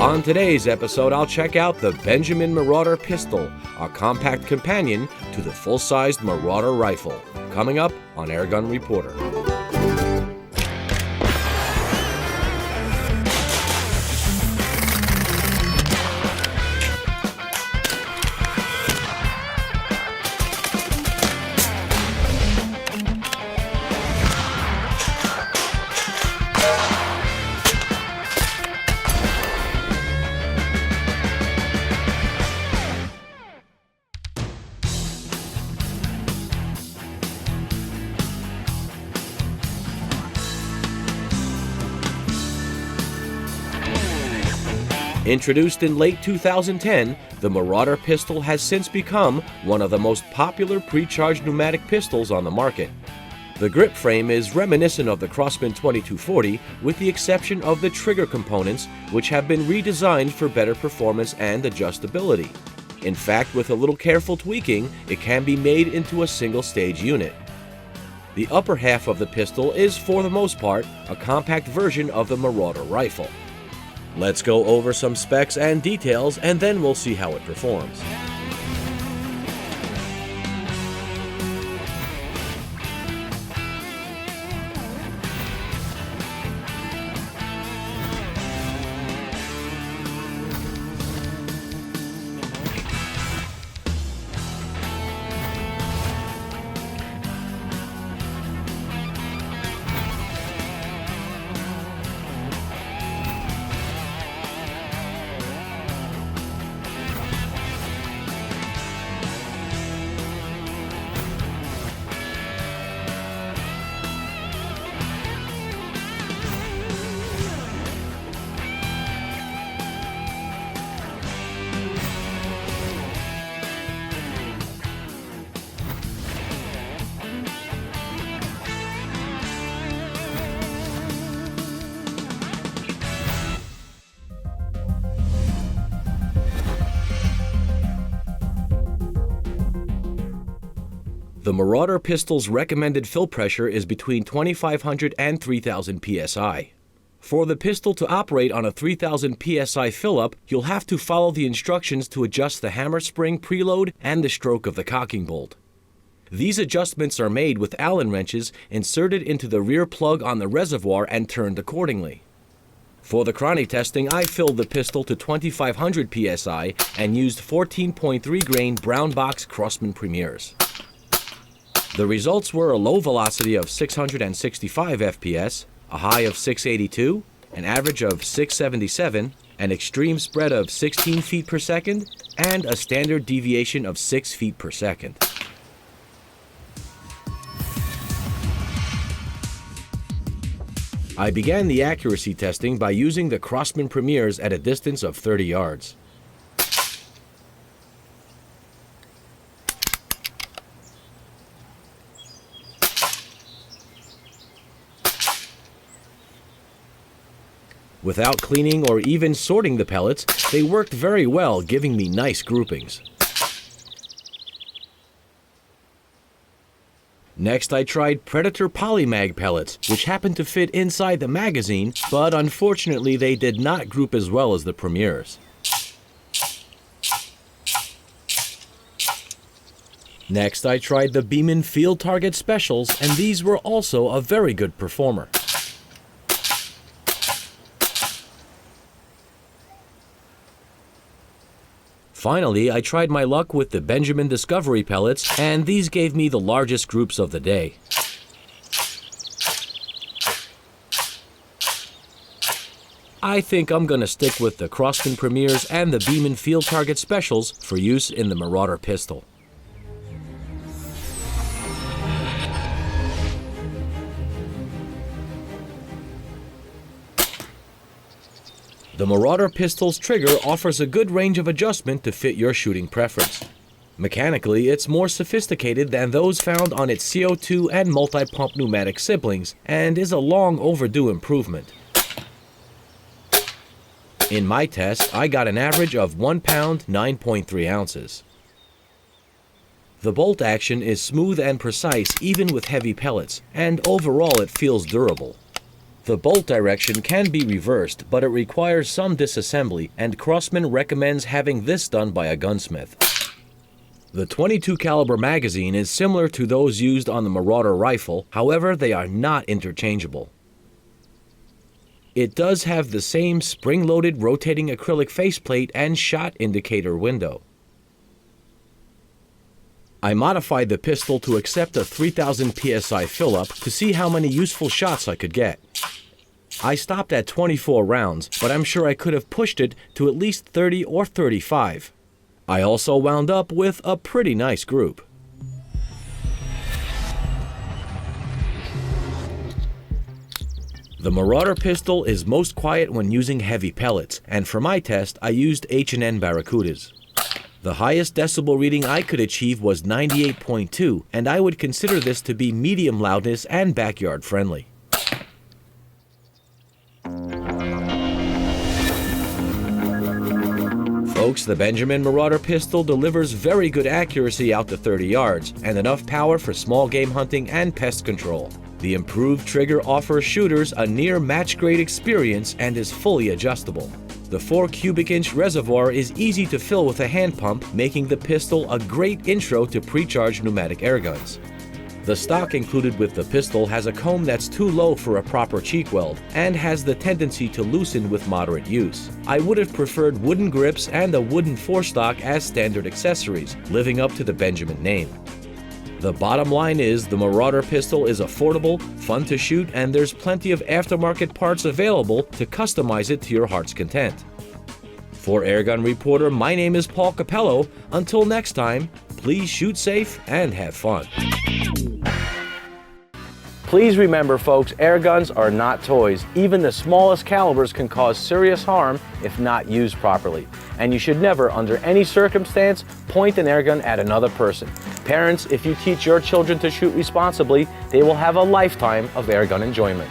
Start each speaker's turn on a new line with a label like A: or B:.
A: On today's episode, I'll check out the Benjamin Marauder pistol, a compact companion to the full-sized Marauder rifle. Coming up on Airgun Reporter. Introduced in late 2010, the Marauder pistol has since become one of the most popular pre-charged pneumatic pistols on the market. The grip frame is reminiscent of the Crosman 2240 with the exception of the trigger components, which have been redesigned for better performance and adjustability. In fact, with a little careful tweaking, it can be made into a single-stage unit. The upper half of the pistol is, for the most part, a compact version of the Marauder rifle. Let's go over some specs and details, and then we'll see how it performs. The Marauder pistol's recommended fill pressure is between 2,500 and 3,000 psi. For the pistol to operate on a 3,000 psi fill-up, you'll have to follow the instructions to adjust the hammer spring preload and the stroke of the cocking bolt. These adjustments are made with Allen wrenches inserted into the rear plug on the reservoir and turned accordingly. For the chrony testing, I filled the pistol to 2,500 psi and used 14.3 grain brown box Crosman Premiers. The results were a low velocity of 665 FPS, a high of 682, an average of 677, an extreme spread of 16 feet per second, and a standard deviation of 6 feet per second. I began the accuracy testing by using the Crosman Premiers at a distance of 30 yards. Without cleaning or even sorting the pellets, they worked very well, giving me nice groupings. Next, I tried Predator Polymag pellets, which happened to fit inside the magazine, but unfortunately they did not group as well as the Premiers. Next, I tried the Beeman Field Target Specials, and these were also a very good performer. Finally, I tried my luck with the Benjamin Discovery pellets, and these gave me the largest groups of the day. I think I'm going to stick with the Crosman Premiers and the Beeman Field Target Specials for use in the Marauder pistol. The Marauder pistol's trigger offers a good range of adjustment to fit your shooting preference. Mechanically, it's more sophisticated than those found on its CO2 and multi-pump pneumatic siblings, and is a long overdue improvement. In my test, I got an average of 1 pound 9.3 ounces. The bolt action is smooth and precise even with heavy pellets, and overall it feels durable. The bolt direction can be reversed, but it requires some disassembly, and Craftsman recommends having this done by a gunsmith. The .22 caliber magazine is similar to those used on the Marauder rifle, however they are not interchangeable. It does have the same spring-loaded rotating acrylic faceplate and shot indicator window. I modified the pistol to accept a 3000 psi fill-up to see how many useful shots I could get. I stopped at 24 rounds, but I'm sure I could have pushed it to at least 30 or 35. I also wound up with a pretty nice group. The Marauder pistol is most quiet when using heavy pellets, and for my test I used H&N Barracudas. The highest decibel reading I could achieve was 98.2, and I would consider this to be medium loudness and backyard friendly. Folks, the Benjamin Marauder pistol delivers very good accuracy out to 30 yards and enough power for small game hunting and pest control. The improved trigger offers shooters a near match-grade experience and is fully adjustable. The 4 cubic inch reservoir is easy to fill with a hand pump, making the pistol a great intro to pre-charged pneumatic air guns. The stock included with the pistol has a comb that's too low for a proper cheek weld and has the tendency to loosen with moderate use. I would have preferred wooden grips and a wooden forestock as standard accessories, living up to the Benjamin name. The bottom line is the Marauder pistol is affordable, fun to shoot, and there's plenty of aftermarket parts available to customize it to your heart's content. For Airgun Reporter, my name is Paul Capello. Until next time, please shoot safe and have fun. Please remember, folks, air guns are not toys. Even the smallest calibers can cause serious harm if not used properly. And you should never, under any circumstance, point an air gun at another person. Parents, if you teach your children to shoot responsibly, they will have a lifetime of air gun enjoyment.